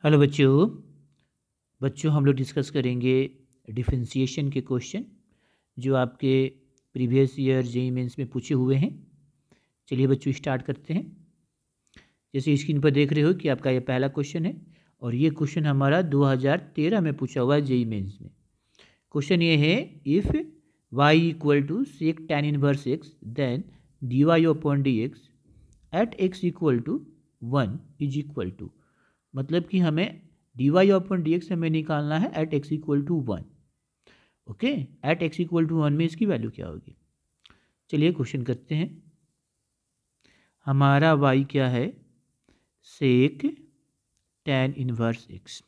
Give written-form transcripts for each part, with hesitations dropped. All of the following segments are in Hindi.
हेलो बच्चों। हम लोग डिस्कस करेंगे डिफरेंशिएशन के क्वेश्चन जो आपके प्रीवियस ईयर जेईई मेंस में पूछे हुए हैं। चलिए बच्चों स्टार्ट करते हैं। जैसे स्क्रीन पर देख रहे हो कि आपका ये पहला क्वेश्चन है और ये क्वेश्चन हमारा 2013 में पूछा हुआ है जेईई मेंस में। क्वेश्चन ये है, if y equal to sec tan inverse x then dy upon dx at x equal to 1 is equal to, मतलब कि हमें D Y upon D X हमें निकालना है at x equal to 1। Okay, at x equal to 1 में इसकी वैल्यू क्या होगी। चलिए क्वेश्चन करते हैं। हमारा y क्या है, सेक tan इनवर्स x।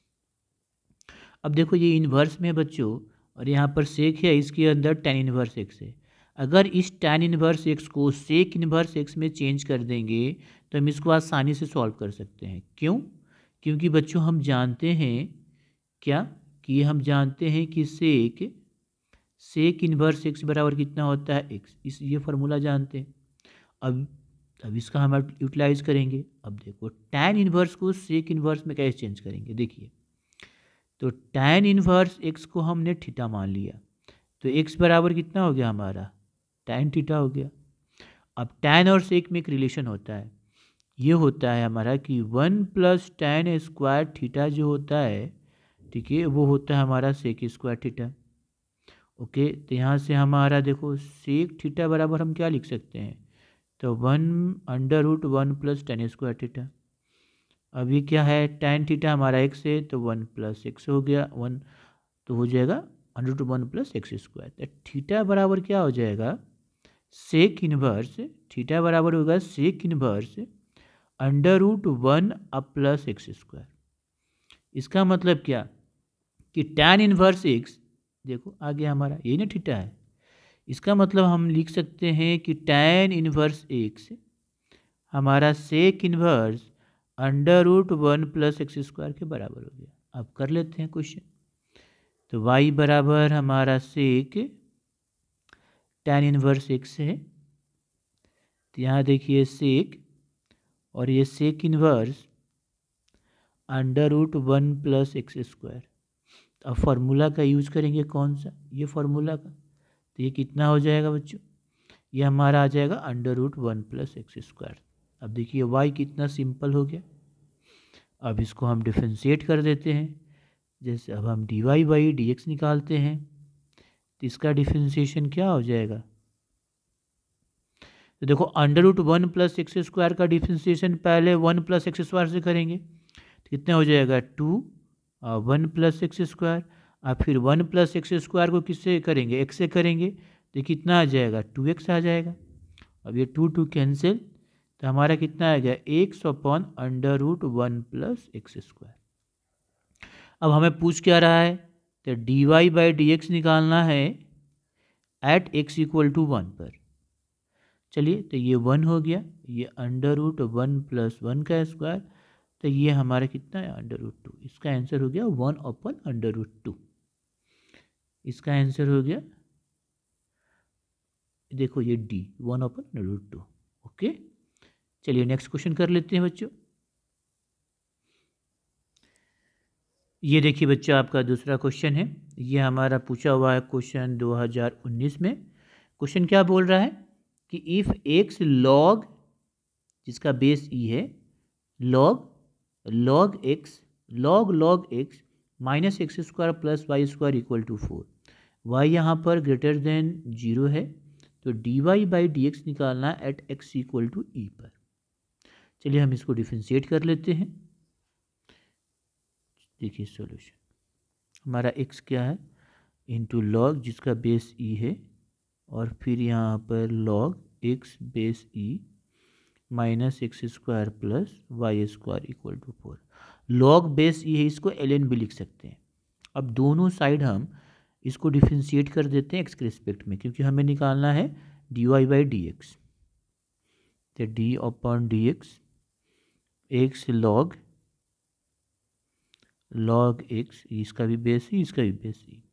अब देखो ये इन्वर्स में बच्चों, और यहाँ पर सेक है, इसके अंदर tan इनवर्स x है। अगर इस tan इनवर्स x को सेक इनवर्स x में चेंज कर देंगे तो हम इसको आसानी से सॉल्व कर सकते हैं। क्यों? क्योंकि बच्चों हम जानते हैं क्या कि हम जानते हैं कि सेक इनवर्स x बराबर कितना होता है, x। इस ये फार्मूला जानते हैं। अब इसका हम यूटिलाइज करेंगे। अब देखो tan इनवर्स को सेक इनवर्स में कैसे चेंज करेंगे। देखिए, तो tan इनवर्स x को हमने थीटा मान लिया, तो x बराबर कितना हो गया हमारा, tan थीटा हो गया। अब tan और सेक में एक रिलेशन होता है, ये होता है हमारा कि 1 प्लस tan स्क्वायर थीटा जो होता है, ठीक है, वो होता है हमारा सेक स्क्वायर थीटा। ओके, तो यहाँ से हमारा देखो सेक थीटा बराबर हम क्या लिख सकते हैं, तो 1 प्लस tan स्क्वायर थीटा। अभी क्या है, tan थीटा हमारा x है, तो 1 प्लस एक्स हो गया 1, तो हो जाएगा √1 प्लस एक्स स्क्वायर। तो थीटा बराबर क्या हो जाएगा, सेक इनवर्स, थीटा बराबर होगा सेक इनवर्स √1 अब प्लस एक्स स्क्वायर। इसका मतलब क्या कि tan इनवर्स x, देखो आगे हमारा ये ना थीटा है, इसका मतलब हम लिख सकते हैं कि tan इनवर्स x हमारा sec inverse √1 plus X square के बराबर हो गया। अब कर लेते हैं क्वेश्चन। तो y बराबर हमारा सेक tan इनवर्स x है, तो यहाँ देखिए सेक और ये sec inverse √1 plus X square. अब फार्मूला का यूज करेंगे, कौन सा, ये फार्मूला का। तो ये कितना हो जाएगा बच्चों, ये हमारा आ जाएगा √1 प्लस एक्स स्क्वायर। अब देखिए y कितना सिंपल हो गया। अब इसको हम डिफ्रेंशिएट कर देते हैं। जैसे अब हम dy बाई डी एक्स निकालते हैं, तो इसका डिफ्रेंशिएशन क्या हो जाएगा, तो देखो √1 प्लस एक्स स्क्वायर का डिफ्रेंशिएशन पहले 1 प्लस एक्स स्क्वायर से करेंगे, तो कितना हो जाएगा 2 1 प्लस एक्स स्क्वायर। अब फिर 1 प्लस एक्स स्क्वायर को किससे करेंगे, x से करेंगे, तो कितना आ जाएगा 2x आ जाएगा। अब ये 2 कैंसिल, तो हमारा कितना आ गया x upon √1 plus X square. अब हमें पूछ क्या रहा है, तो dy बाई डी एक्स निकालना है एट x इक्वल टू 1 पर। चलिए, तो ये 1 हो गया, ये √1 प्लस 1 का स्क्वायर, तो ये हमारा कितना है √2। इसका आंसर हो गया 1 अपॉन √2। इसका आंसर हो गया, देखो ये d 1 अपॉन √2। ओके, चलिए नेक्स्ट क्वेश्चन कर लेते हैं बच्चों। ये देखिए बच्चा आपका दूसरा क्वेश्चन है, ये हमारा पूछा हुआ है क्वेश्चन 2019 में। क्वेश्चन क्या बोल रहा है कि इफ़ x log, जिसका बेस e है, log x minus X square plus Y square equal to 4, Y यहाँ पर ग्रेटर देन 0 है, तो dy बाई डी एक्स निकालना एट x इक्वल टू ई पर। चलिए हम इसको डिफ्रेंशिएट कर लेते हैं। देखिए सॉल्यूशन, हमारा x क्या है, इंटू लॉग जिसका बेस e है, और फिर यहाँ पर log x base e minus X square plus Y square equal to 4। Log base e है, इसको ln भी लिख सकते हैं। अब दोनों साइड हम इसको डिफ्रेंशिएट कर देते हैं x के रिस्पेक्ट में, क्योंकि हमें निकालना है dy बाई डी एक्स। तो d upon D x, x log x, इसका भी बेस ही, इसका भी बेस ही,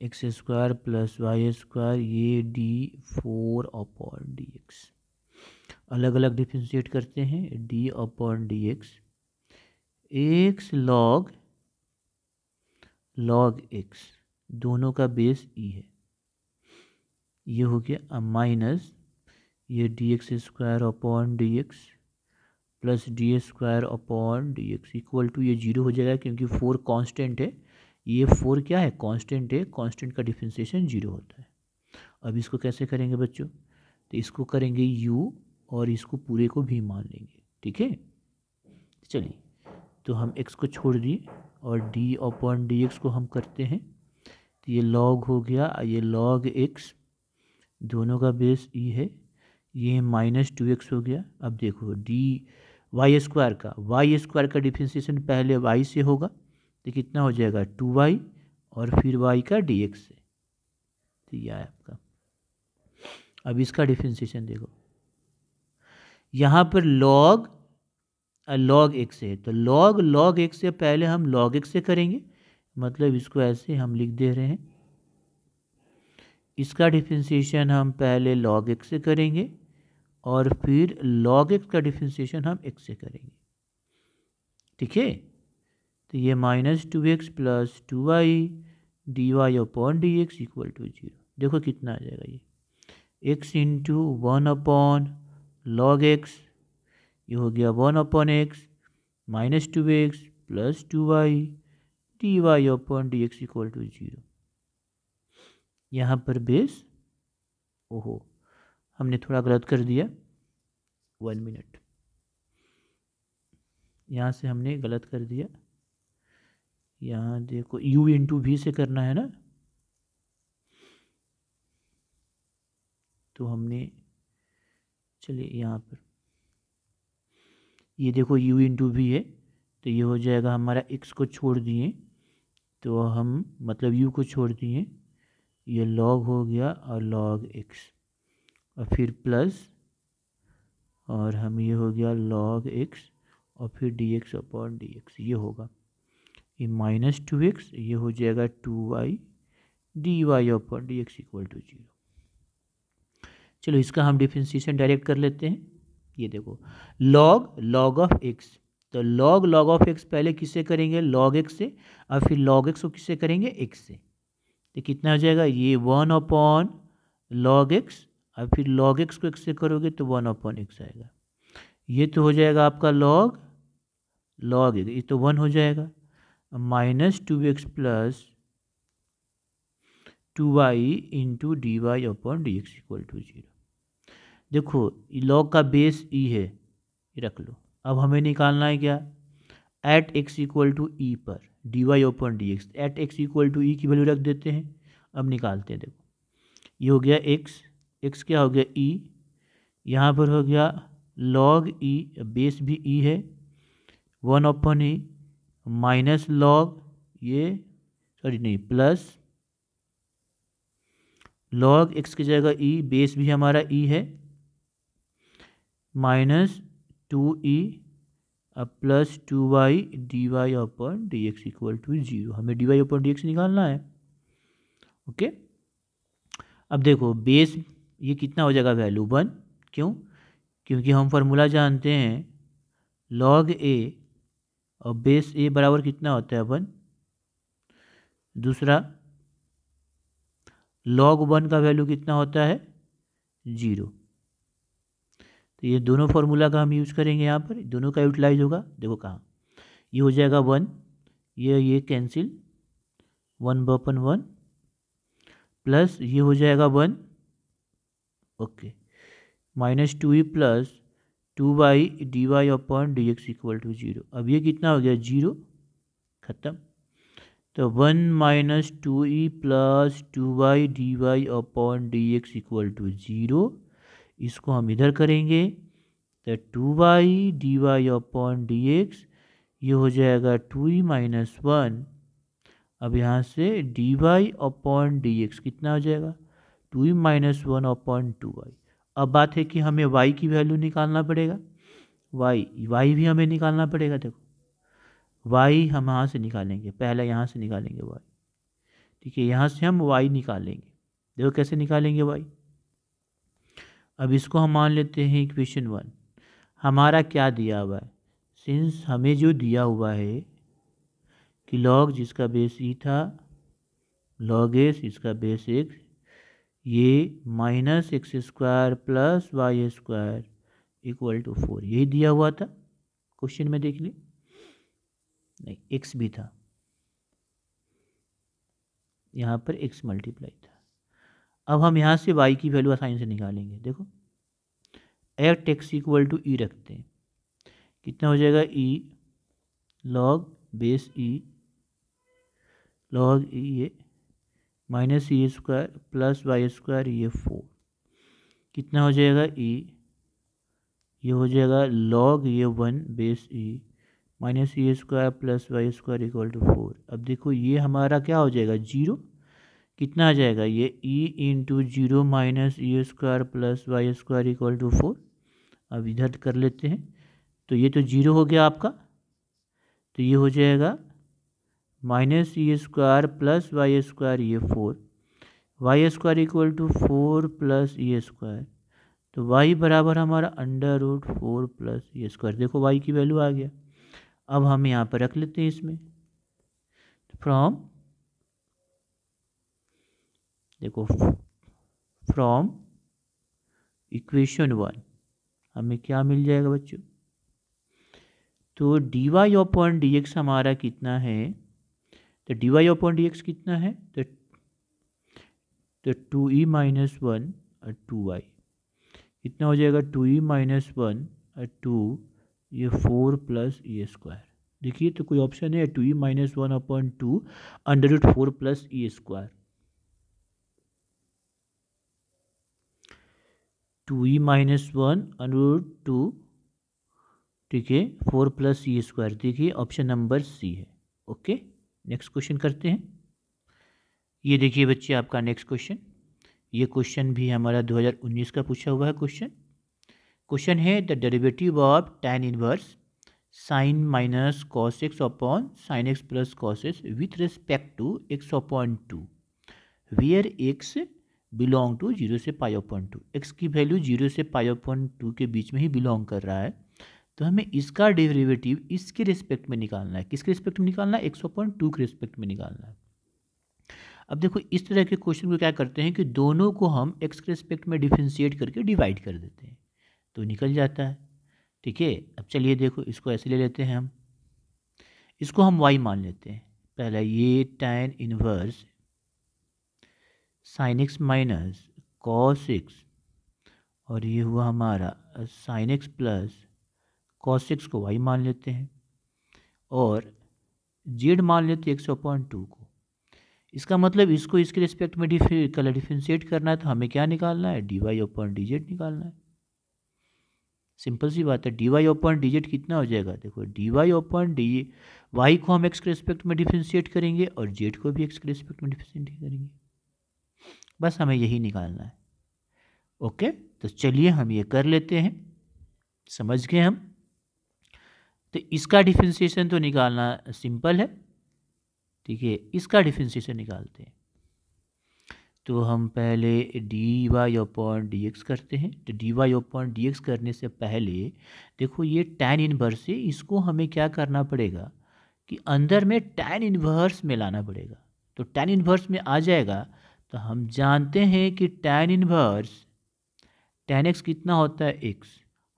x square plus Y square, ये d4 अपॉन डी एक्स। अलग अलग डिफ्रेंशिएट करते हैं, d upon D x, x log x, दोनों का बेस ई है, ये हो गया। माइनस ये D X square upon D X plus D square upon D X equal to, ये जीरो हो जाएगा क्योंकि 4 कांस्टेंट है, ये 4 क्या है, कांस्टेंट है, कांस्टेंट का डिफरेंशिएशन जीरो होता है। अब इसको कैसे करेंगे बच्चों, तो इसको करेंगे u और इसको पूरे को भी मान लेंगे, ठीक है। चलिए, तो हम x को छोड़ दिए और d अपॉन डी एक्स को हम करते हैं, तो ये log हो गया, ये log x, दोनों का बेस e है, ये -2x हो गया। अब देखो डी वाई स्क्वायर का डिफरेंशिएशन पहले y से होगा, तो कितना हो जाएगा 2y और फिर y का dx से, तो यह है आपका। अब इसका डिफरेंशिएशन देखो, यहाँ पर log x है, तो log x से पहले हम log x से करेंगे, मतलब इसको ऐसे हम लिख दे रहे हैं, इसका डिफरेंशिएशन हम पहले log x से करेंगे और फिर log x का डिफरेंशिएशन हम x से करेंगे, ठीक है। तो ये -2x plus 2y dy upon D X equal to 0, देखो कितना आ जाएगा, ये x into 1 upon log X, ये हो गया 1 upon X -2x plus 2y dy upon D X equal to 0। यहाँ पर बेस, ओहो हमने थोड़ा गलत कर दिया, 1 मिनट, यहाँ से हमने गलत कर दिया, यहाँ देखो u इंटू वी से करना है ना, तो हमने, चलिए यहाँ पर ये देखो u इंटू वी है, तो ये हो जाएगा हमारा x को छोड़ दिए, तो हम मतलब u को छोड़ दिए, ये log हो गया और log x और फिर प्लस, और हम ये हो गया log x और फिर dx अपॉन dx, ये होगा, ये -2x, ये हो जाएगा 2y dy upon dx equal to 0। चलो इसका हम डिफरेंशिएशन डायरेक्ट कर लेते हैं, ये देखो log ऑफ x, तो log ऑफ x पहले किससे करेंगे, log x से, और फिर log x को किससे करेंगे, x से, तो कितना हो जाएगा, ये 1 अपॉन log x और फिर log x को x से करोगे तो 1 अपॉन x आएगा, ये तो हो जाएगा आपका log x, ये तो 1 हो जाएगा, -2x plus 2y into D Y upon D X equal to 0। देखो log का बेस e है, ये रख लो। अब हमें निकालना है क्या, एट x इक्वल टू ई पर d Y upon D x, at x equal to e की वैल्यू रख देते हैं। अब निकालते हैं, देखो ये हो गया x क्या हो गया e, यहाँ पर हो गया log e, बेस भी e है, 1 अपॉन ई माइनस log, ये सॉरी नहीं प्लस log x की जगह e, बेस भी हमारा e है, -2e अब plus 2y D Y upon D X equal to 0, हमें D Y upon D X निकालना है, ओके। अब देखो बेस ये कितना हो जाएगा, वैल्यू 1, क्यों, क्योंकि हम फार्मूला जानते हैं log a और बेस a बराबर कितना होता है 1, दूसरा log 1 का वैल्यू कितना होता है 0, तो ये दोनों फार्मूला का हम यूज़ करेंगे, यहाँ पर दोनों का यूटिलाइज होगा, देखो कहाँ, ये हो जाएगा 1, ये कैंसिल 1/1 प्लस ये हो जाएगा 1, okay, -2e plus 2y D Y upon D X equal to 0। अब ये कितना हो गया 0, खत्म, तो 1 - 2e plus 2y D Y upon D X equal to 0, इसको हम इधर करेंगे तो 2y D Y upon D X, ये हो जाएगा 2e - 1, अब यहाँ से D Y upon D X कितना हो जाएगा 2e - 1 अपॉन 2y। अब बात है कि हमें y की वैल्यू निकालना पड़ेगा, y भी हमें निकालना पड़ेगा, देखो y हम यहाँ से निकालेंगे, पहले यहाँ से निकालेंगे y, ठीक है, यहाँ से हम y निकालेंगे, देखो कैसे निकालेंगे y। अब इसको हम मान लेते हैं इक्वेशन 1, हमारा क्या दिया हुआ है सिंस हमें जो दिया हुआ है कि लॉग जिसका बेस ई था लॉग एस इसका बेस एक्स, ये minus X square plus Y square equal to 4, यही दिया हुआ था क्वेश्चन में, देख ली। नहीं, एक्स भी था, यहाँ पर एक्स मल्टीप्लाई था। अब हम यहाँ से वाई की वैल्यू आसानी से निकालेंगे। देखो एट एक्स इक्वल टू ई रखते हैं, कितना हो जाएगा ई लॉग बेस ई लॉग ई ये minus E square plus Y square ये 4, कितना हो जाएगा ई, ये हो जाएगा लॉग ये 1 base E minus E square plus Y square equal to 4। अब देखो ये हमारा क्या हो जाएगा 0, कितना आ जाएगा ये E into 0 minus E square plus Y square equal to 4। अब इधर कर लेते हैं, तो ये तो 0 हो गया आपका, तो ये हो जाएगा minus E square plus Y square ये 4, Y square equal to 4 plus E square, तो वाई बराबर हमारा अंडर रूट 4 प्लस ई स्क्वायर। देखो वाई की वैल्यू आ गया। अब हम यहाँ पर रख लेते हैं इसमें, फ्रॉम देखो फ्रॉम इक्वेशन 1 हमें क्या मिल जाएगा बच्चों, तो D Y upon D X हमारा कितना है, तो D Y upon D X कितना है, तो 2e माइनस 1 और 2y, कितना हो जाएगा 2e माइनस 1 और 2 ये 4 प्लस ई स्क्वायर। देखिए तो कोई ऑप्शन है 2e minus 1 upon 2 under root 4 plus ई square, 2e minus 1 under root 2, ठीक है 4 प्लस ई स्क्वायर। देखिए ऑप्शन नंबर सी है। ओके, नेक्स्ट क्वेश्चन करते हैं। ये देखिए बच्चे आपका नेक्स्ट क्वेश्चन, ये क्वेश्चन भी हमारा 2019 का पूछा हुआ है क्वेश्चन है the derivative of tan inverse sine minus cos X upon sine X plus cos X with respect to X upon 2 where X belong to 0 से पाई अपॉन 2। एक्स की वैल्यू 0 से पाई अपॉन 2 के बीच में ही बिलोंग कर रहा है, तो हमें इसका डेरिवेटिव इसके रिस्पेक्ट में निकालना है। किसके रिस्पेक्ट में निकालना है, एक्स अपॉन 2 के रिस्पेक्ट में निकालना है। अब देखो इस तरह के क्वेश्चन को क्या करते हैं कि दोनों को हम एक्स के रिस्पेक्ट में डिफरेंशिएट करके डिवाइड कर देते हैं, तो निकल जाता है। ठीक है, अब चलिए देखो इसको ऐसे ले लेते हैं हम, इसको हम y मान लेते हैं। पहला ये tan inverse sign X minus cos x, और ये हुआ हमारा sign X plus cos x को y मान लेते हैं, और z मान लेते हैं एक्स अपॉन 2 को। इसका मतलब इसको इसके रिस्पेक्ट में डिफरेंशिएट करना है, तो हमें क्या निकालना है, D Y upon D Z निकालना है। सिंपल सी बात है, D Y upon D Z कितना हो जाएगा, देखो D Y upon D Y को हम एक्स के रिस्पेक्ट में डिफरेंशिएट करेंगे और जेड को भी एक्स के रिस्पेक्ट में डिफरेंशिएट करेंगे, बस हमें यही निकालना है। ओके, तो चलिए हम ये कर लेते हैं, समझ गए हम। तो इसका डिफरेंशिएशन तो निकालना सिंपल है, ठीक है, इसका डिफरेंशिएशन निकालते हैं। तो हम पहले D Y upon D X करते हैं। तो D Y upon D X करने से पहले देखो ये tan इनवर्स है, इसको हमें क्या करना पड़ेगा कि अंदर में tan इनवर्स में लाना पड़ेगा। तो tan इनवर्स में आ जाएगा, तो हम जानते हैं कि tan इनवर्स tan x कितना होता है x।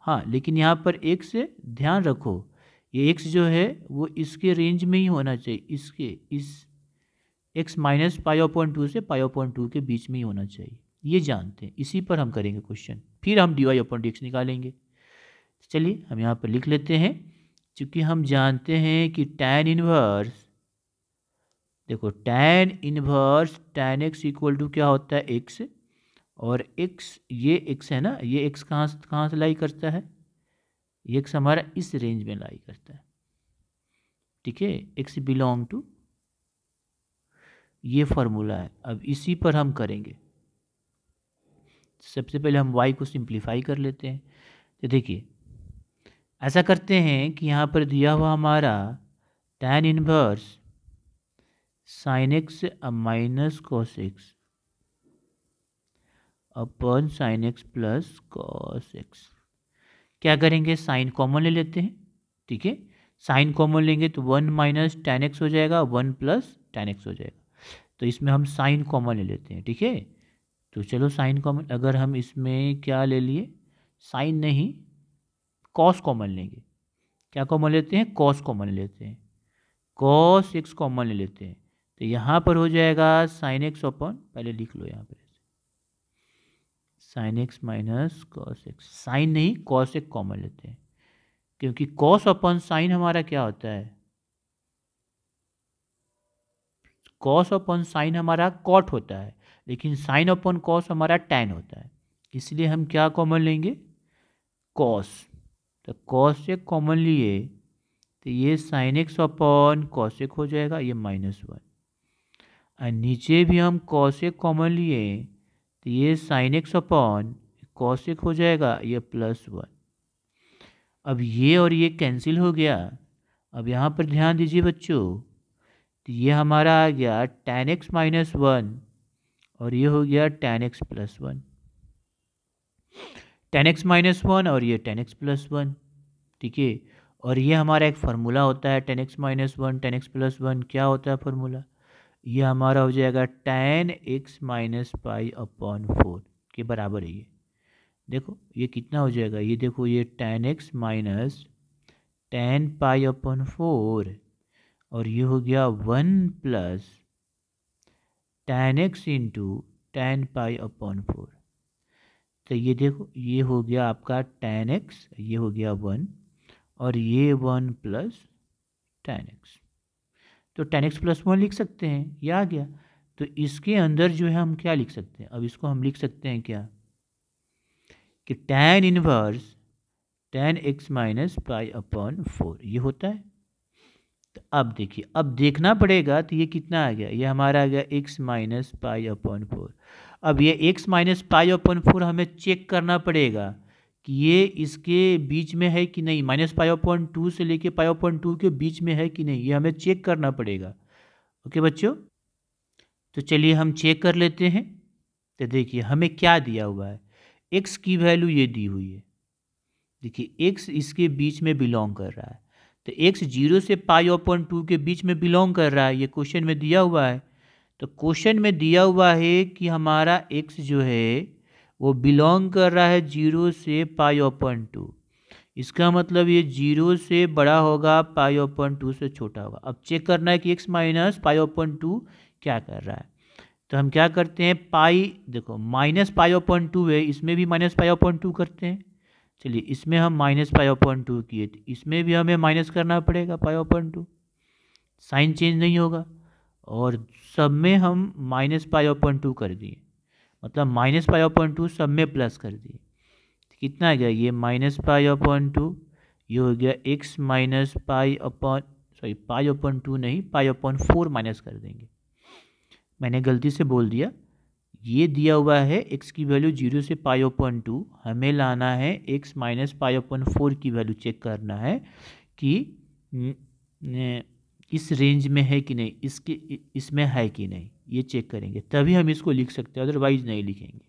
हाँ, लेकिन यहाँ पर x से ध्यान रखो, ये x जो है वो इसके रेंज में ही होना चाहिए, इसके इस x माइनस पाई अपॉन 2 से पाई अपॉन 2 के बीच में ही होना चाहिए, ये जानते हैं। इसी पर हम करेंगे क्वेश्चन, फिर हम D Y upon D X निकालेंगे। चलिए हम यहाँ पर लिख लेते हैं, क्योंकि हम जानते हैं कि tan इनवर्स, देखो tan inverse tan x equal to क्या होता है x, और x ये x है ना, ये x कहाँ से लाई करता है, ये x हमारा इस रेंज में लाई करता है। ठीक है, x बिलोंग टू, ये फॉर्मूला है। अब इसी पर हम करेंगे, सबसे पहले हम y को सिंप्लीफाई कर लेते हैं। तो देखिए ऐसा करते हैं कि यहाँ पर दिया हुआ हमारा tan inverse sign X minus cos X upon sine X plus cos x, क्या करेंगे साइन कॉमन ले लेते हैं, ठीक है, साइन कॉमन लेंगे तो 1 माइनस टेन एक्स हो जाएगा, 1 प्लस टेन एक्स हो जाएगा। तो इसमें हम साइन कॉमन ले लेते हैं। ठीक है, तो चलो साइन कॉमन, अगर हम इसमें क्या ले लिए, साइन नहीं कॉस कॉमन लेंगे। क्या कॉमन लेते हैं, कॉस कॉमन लेते हैं, कॉस एक्स कॉमन ले लेते हैं। तो यहाँ पर हो जाएगा साइन एक्स अपॉन, पहले लिख लो यहाँ पर, sine X minus cos X, sine नहीं कॉस एक्स कॉमन लेते हैं, क्योंकि कॉस अपॉन साइन हमारा क्या होता है, कॉस अपॉन साइन हमारा कॉट होता है, लेकिन साइन अपॉन कॉस हमारा टैन होता है। इसलिए हम क्या कॉमन लेंगे, कॉस। तो कॉस एक कॉमन लिए तो ये साइन एक्स अपॉन कॉस एक हो जाएगा, ये -1। और नीचे भी हम कॉस एक कॉमन लिए तो ये साइन एक्स अपॉन कॉस एक हो जाएगा, ये +1। अब ये और ये कैंसिल हो गया। अब यहाँ पर ध्यान दीजिए बच्चों, तो ये हमारा आ गया tan x -1 और ये हो गया tan x +1, tan x -1 और ये tan x +1। ठीक है, और ये हमारा एक फार्मूला होता है tan x -1 tan x +1, क्या होता है फार्मूला, ये हमारा हो जाएगा tan x -π/4 के बराबर है। ये देखो ये कितना हो जाएगा, ये देखो ये tan x माइनस tan π/4 और ये हो गया 1 plus tan x into tan π/4। तो ये देखो ये हो गया आपका tan x, ये हो गया 1 और ये 1 प्लस tan x। तो tan x +1 लिख सकते हैं, ये आ गया। तो इसके अंदर जो है हम क्या लिख सकते हैं, अब इसको हम लिख सकते हैं क्या, कि tan इनवर्स tan x -π/4 ये होता है। तो अब देखिए, अब देखना पड़ेगा, तो ये कितना आ गया, ये हमारा आ गया x -π/4। अब ये x -π/4 हमें चेक करना पड़ेगा कि ये इसके बीच में है कि नहीं, -π/2 से लेके π/2 के बीच में है कि नहीं, ये हमें चेक करना पड़ेगा। ओके बच्चों, तो चलिए हम चेक कर लेते हैं। तो देखिए हमें क्या दिया हुआ है, x की वैल्यू ये दी हुई है। देखिए x इसके बीच में बिलोंग कर रहा है, तो x 0 से π/2 के बीच में बिलोंग कर रहा है, ये क्वेश्चन में दिया हुआ है। तो क्वेश्चन में दिया हुआ है कि हमारा x जो है वो बिलोंग कर रहा है 0 से π/2। इसका मतलब ये 0 से बड़ा होगा, π/2 से छोटा होगा। अब चेक करना है कि x माइनस π/2 क्या कर रहा है। तो हम क्या करते हैं, पाई देखो -π/2 है, इसमें भी -π/2 करते हैं। चलिए इसमें हम -π/2 किए, तो इसमें भी हमें माइनस करना पड़ेगा π/2, साइन चेंज नहीं होगा। और सब में हम -π/2 कर दिए, मतलब -π/2 सब में प्लस कर दिए। तो कितना आ गया, ये -π/2, ये हो गया x π/2 नहीं π/4 माइनस कर देंगे, मैंने गलती से बोल दिया। ये दिया हुआ है x की वैल्यू 0 से π/2, हमें लाना है x -π/4 की वैल्यू चेक करना है कि इस रेंज में है कि नहीं, इसमें है कि नहीं, ये चेक करेंगे तभी हम इसको लिख सकते हैं, अदरवाइज नहीं लिखेंगे।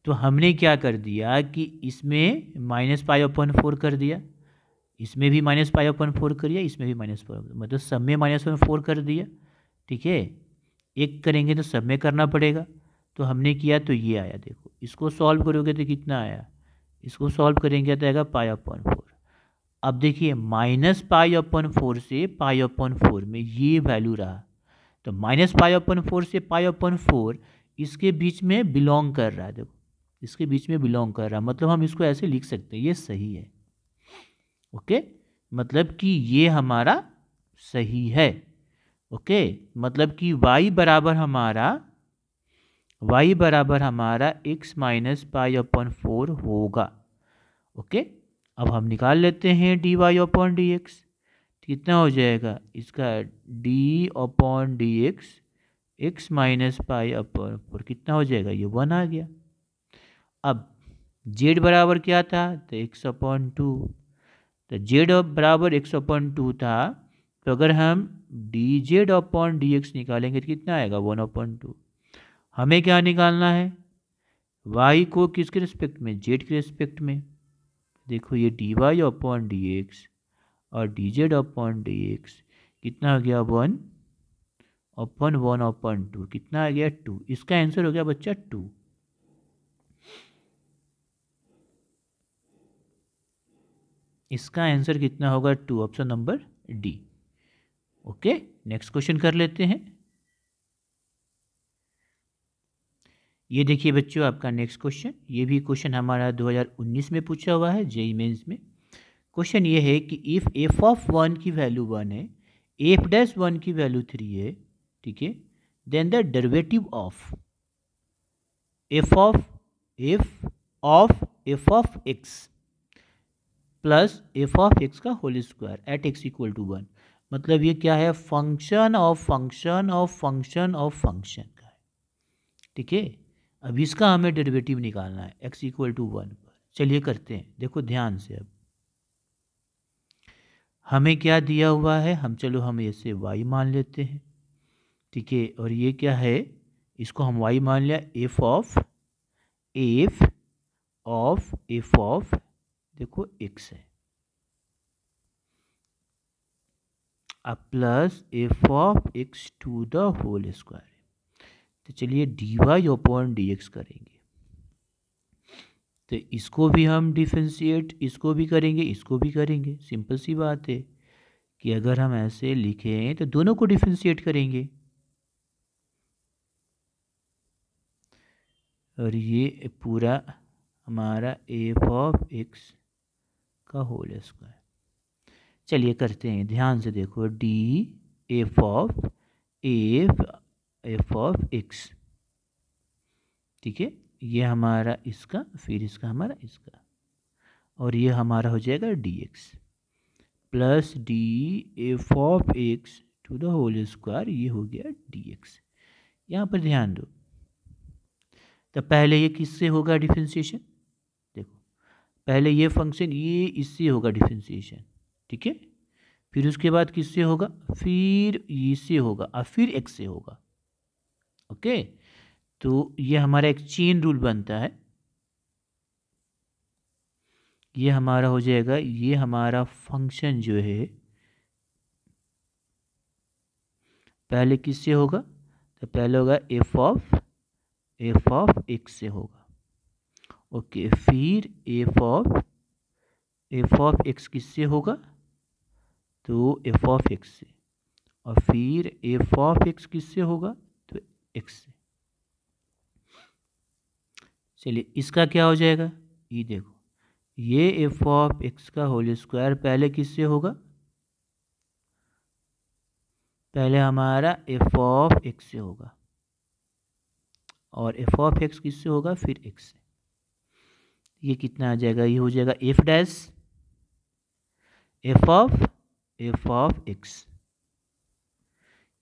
तो हमने क्या कर दिया कि इसमें -π/4 कर दिया, इसमें भी -π/4 कर दिया, इसमें भी मतलब सब में -4 कर दिया। ठीक है, एक करेंगे तो सब में करना पड़ेगा, तो हमने किया तो ये आया। देखो इसको सॉल्व करोगे तो कितना आया, इसको सॉल्व करेंगे तो आएगा π/4। अब देखिए -π/4 से π/4 में ये वैल्यू रहा, तो -π/4 से π/4 इसके बीच में बिलोंग कर रहा है। देखो इसके बीच में बिलोंग कर रहा है, मतलब हम इसको ऐसे लिख सकते हैं, ये सही है। ओके, मतलब कि ये हमारा सही है। ओके, मतलब कि y बराबर हमारा x -π/4 होगा। ओके, अब हम निकाल लेते हैं dy/dx, कितना हो जाएगा इसका d/dx x -π/4 कितना हो जाएगा, ये 1 आ गया। अब z बराबर क्या था, तो x/2, तो z बराबर x/2 था, तो अगर हम dz/dx निकालेंगे तो कितना आएगा 1/2। हमें क्या निकालना है, y को किसके रिस्पेक्ट में, z के रिस्पेक्ट में। देखो ये dy अपॉन dx और dz अपॉन dx कितना आ गया 1 अपॉन 1 अपॉन 2, कितना आ गया 2। इसका आंसर हो गया बच्चा 2। इसका आंसर कितना होगा 2, option number D. Okay, next question कर लेते हैं। ये देखिए बच्चों आपका नेक्स्ट क्वेश्चन, ये भी क्वेश्चन हमारा 2019 में पूछा हुआ है जेईई मेंस में। क्वेश्चन ये है कि इफ एफ ऑफ 1 की वैल्यू 1 है, एफ डैश 1 की वैल्यू 3 है, ठीक है, then the derivative of f of x plus F of x का whole square at x equal to 1। मतलब ये क्या है, function of function of function of function का है, ठीक है। अब इसका हमें डेरिवेटिव निकालना है एक्स इक्वल टू 1 पर। चलिए करते हैं, देखो ध्यान से। अब हमें क्या दिया हुआ है, हम इसे y मान लेते हैं, ठीक है। और ये क्या है, इसको हम y मान लिया, एफ ऑफ देखो x है, अब plus F of X to the whole square है। तो चलिए dy अपॉन dx करेंगे। तो इसको भी हम डिफरेंशिएट, इसको भी करेंगे, इसको भी करेंगे। सिंपल सी बात है कि अगर हम ऐसे लिखें तो दोनों को डिफरेंशिएट करेंगे। और ये पूरा हमारा एफ ऑफ एक्स का होल स्क्वायर। चलिए करते हैं, ध्यान से देखो, डी एफ ऑफ एक्स, ठीक है, ये हमारा इसका, फिर इसका हमारा इसका, और ये हमारा हो जाएगा D X plus D F of X to the whole square, ये हो गया डी एक्स। यहाँ पर ध्यान दो, तो पहले ये किससे होगा डिफरेंशिएशन, देखो पहले ये फंक्शन ये इससे होगा डिफरेंशिएशन, ठीक है। फिर उसके बाद किससे होगा, फिर इससे होगा और फिर एक्स से होगा। ओके, तो ये हमारा एक चेन रूल बनता है। ये हमारा हो जाएगा, ये हमारा फंक्शन जो है पहले किससे होगा, तो पहले होगा एफ ऑफ एक्स से होगा। ओके, फिर एफ ऑफ एक्स किससे होगा, तो एफ ऑफ एक्स से, और फिर एफ ऑफ एक्स किससे होगा, तो एक्स से। चलिए इसका क्या हो जाएगा, ये देखो, ये एफ ऑफ एक्स का होल स्क्वायर पहले किससे होगा, पहले हमारा एफ ऑफ एक्स से होगा, और एफ ऑफ एक्स किससे होगा, फिर एक्स से। ये कितना आ जाएगा, ये हो जाएगा F dash F of x,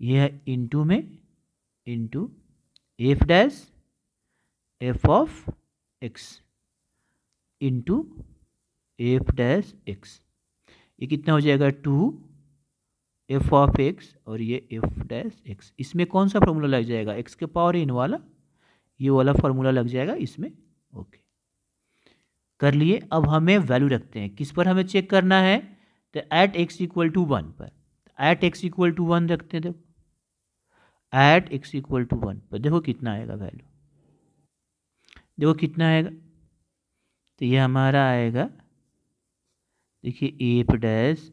ये है इंटू में into F dash F of x into F dash x. ये कितना हो जाएगा 2 एफ ऑफ एक्स और ये एफ डैश एक्स। इसमें कौन सा फॉर्मूला लग जाएगा, एक्स के पावर इन वाला, ये वाला फॉर्मूला लग जाएगा इसमें। ओके, कर लिए। अब हमें वैल्यू रखते हैं, किस पर हमें चेक करना है, तो एट एक्स इक्वल टू 1 पर। एट एक्स इक्वल टू 1 रखते हैं, देखो एट एक्स इक्वल टू 1 पर देखो कितना आएगा वैल्यू, देखो कितना आएगा, तो ये हमारा आएगा, देखिए एफ डैश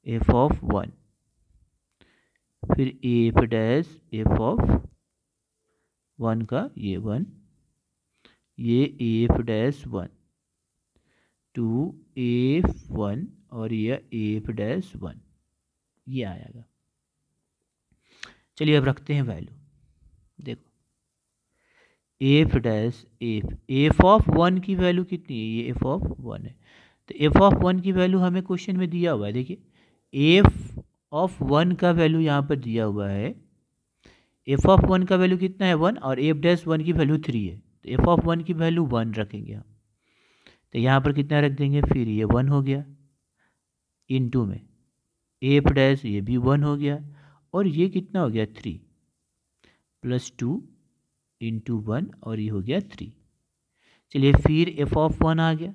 एफ ऑफ 1, फिर एफ डैश एफ ऑफ 1 का ये 1, ये एफ डैश 1 2 एफ 1 और ये एफ डैश 1, ये आएगा। चलिए अब रखते हैं वैल्यू, देखो एफ डैश एफ ऑफ 1 की वैल्यू कितनी है, ये एफ ऑफ 1 है, तो एफ ऑफ 1 की वैल्यू हमें क्वेश्चन में दिया हुआ है। देखिए एफ ऑफ 1 का वैल्यू यहाँ पर दिया हुआ है, एफ ऑफ 1 का वैल्यू कितना है 1, और एफ डैश 1 की वैल्यू 3 है, तो एफ ऑफ 1 की वैल्यू 1 रखेंगे हम, तो यहाँ पर कितना रख देंगे, फिर ये 1 हो गया, इनटू में एफ डैश ये भी 1 हो गया, और ये कितना हो गया 3 प्लस 2 इंटू 1 और ये हो गया 3। चलिए फिर एफ ऑफ 1 आ गया,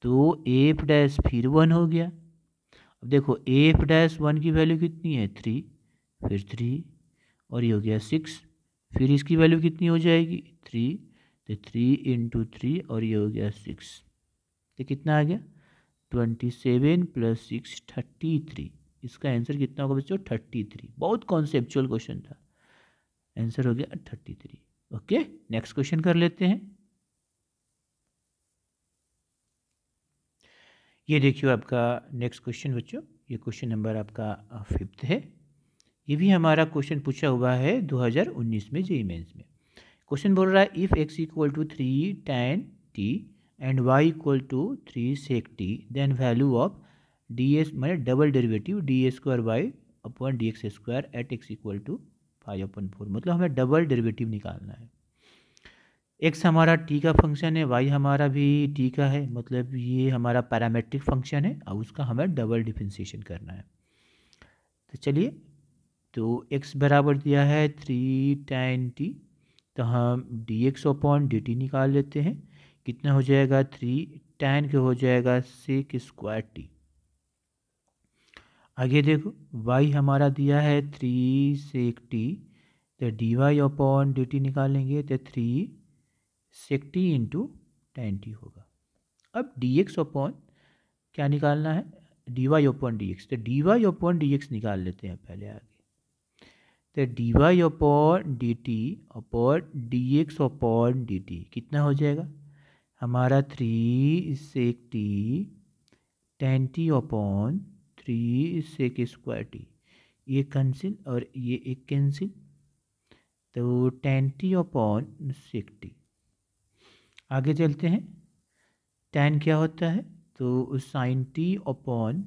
तो एफ डैश फिर 1 हो गया। अब देखो एफ डैश 1 की वैल्यू कितनी है 3, फिर 3 और ये हो गया 6, फिर इसकी वैल्यू कितनी हो जाएगी 3, तो 3 इंटू 3 और ये हो गया 6, तो कितना आ गया 27 प्लस 6 33। इसका आंसर कितना होगा बच्चों 33। बहुत कॉन्सेप्चुअल क्वेश्चन था, आंसर हो गया 33। ओके, नेक्स्ट क्वेश्चन कर लेते हैं। ये देखियो आपका नेक्स्ट क्वेश्चन बच्चों, ये क्वेश्चन नंबर आपका 5th है। ये भी हमारा क्वेश्चन पूछा हुआ है 2019 में जेईई मेंस में। क्वेश्चन बोल रहा है if x equal to 3 tan t and y equal to 3 sec t then value of ds माने double derivative D square Y upon D X square at x equal to 5/4, मतलब हमें डबल डेरिवेटिव निकालना है। x हमारा t का फंक्शन है, y हमारा भी t का है, मतलब ये हमारा पैरामेट्रिक फंक्शन है और उसका हमें डबल डिफरेंशिएशन करना है। तो चलिए, तो x बराबर दिया है 3 tan t, तो हम D x upon d T निकाल लेते हैं। कितना हो जाएगा 3 tan के हो जाएगा सेक स्क्वायर टी। आगे देखो y हमारा दिया है 3 सेक टी, तो D Y upon d t निकालेंगे तो 3 sec t into tan t होगा। अब डी एक्स अपॉन क्या निकालना है D Y upon D x, तो D Y upon D x निकाल लेते हैं पहले आगे। तो D Y upon d t upon D x upon d t कितना हो जाएगा हमारा 3 sec t tan T upon 3 sec square T, ये कैंसिल और ये एक कैंसिल, तो tan T upon sec T. आगे चलते हैं, tan क्या होता है तो sine T upon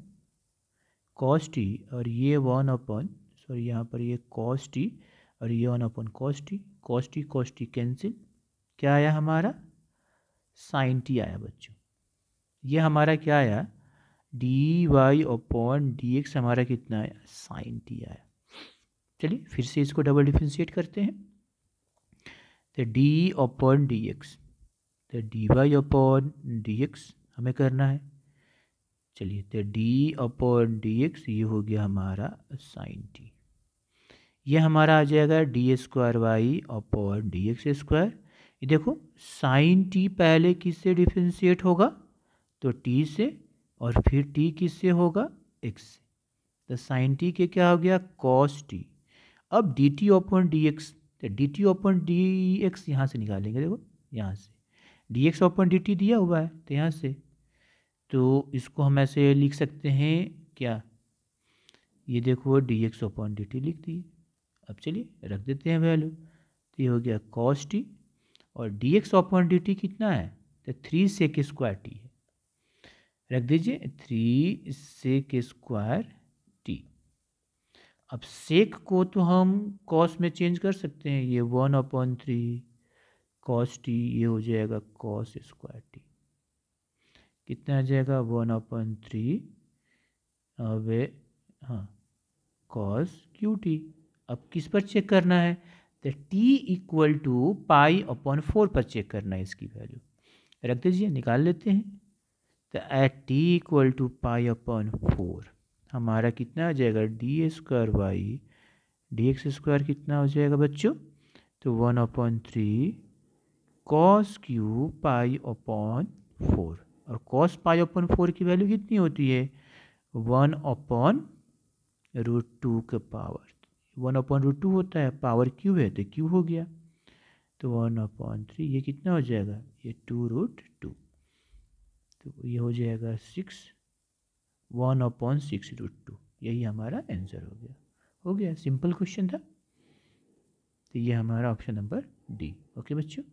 cos T और ये 1 अपॉन सॉरी यहाँ पर ये कॉस टी और ये 1 अपॉन कॉस टी कैंसिल, क्या आया हमारा साइन टी आया बच्चों। ये हमारा क्या आया D Y upon D X हमारा कितना आया साइन टी आया। चलिए फिर से इसको डबल डिफरेंशिएट करते हैं, तो डी अपॉन डी एक्स, तो D Y upon D X हमें करना है। चलिए तो डी अपॉन डी एक्स ये हो गया हमारा साइन टी, ये हमारा आ जाएगा D square Y upon D X square. ये देखो साइन टी पहले किससे डिफरेंशिएट होगा तो टी से, और फिर टी किससे होगा एक्स से, तो साइन टी के क्या हो गया कॉस टी। अब d t upon D x, तो d t upon D x यहाँ से निकालेंगे, देखो यहाँ से d x upon d t दिया हुआ है तो यहाँ से, तो इसको हम ऐसे लिख सकते हैं क्या, ये देखो D x upon d T लिख दिए। अब चलिए रख देते हैं वैल्यू, तो ये हो गया कॉस टी और D x upon d t कितना है तो 3 सेक स्क्वायर टी है, रख दीजिए 3 सेक स्क्वायर टी। अब सेक को तो हम कॉस में चेंज कर सकते हैं, ये 1/3 कॉस टी, ये हो जाएगा कॉस स्क्वायर टी, कितना आ जाएगा 1/3 अब हाँ कॉस क्यू टी। अब किस पर चेक करना है तो T equal to pi upon 4 पर चेक करना है, इसकी वैल्यू रख दीजिए निकाल लेते हैं। तो at T equal to pi upon 4 हमारा कितना आ जाएगा D square Y D X square कितना हो जाएगा बच्चों तो 1/3 कॉस क्यू पाई अपॉन 4, और कॉस पाई अपॉन 4 की वैल्यू कितनी होती है 1/√2 के पावर, 1/√2 होता है, पावर क्यू है तो क्यू हो गया, तो 1/3 ये कितना हो जाएगा ये 2√2, तो ये हो जाएगा 6, 1/6√2, यही हमारा आंसर हो गया सिंपल क्वेश्चन था। तो ये हमारा ऑप्शन नंबर डी। ओके बच्चों।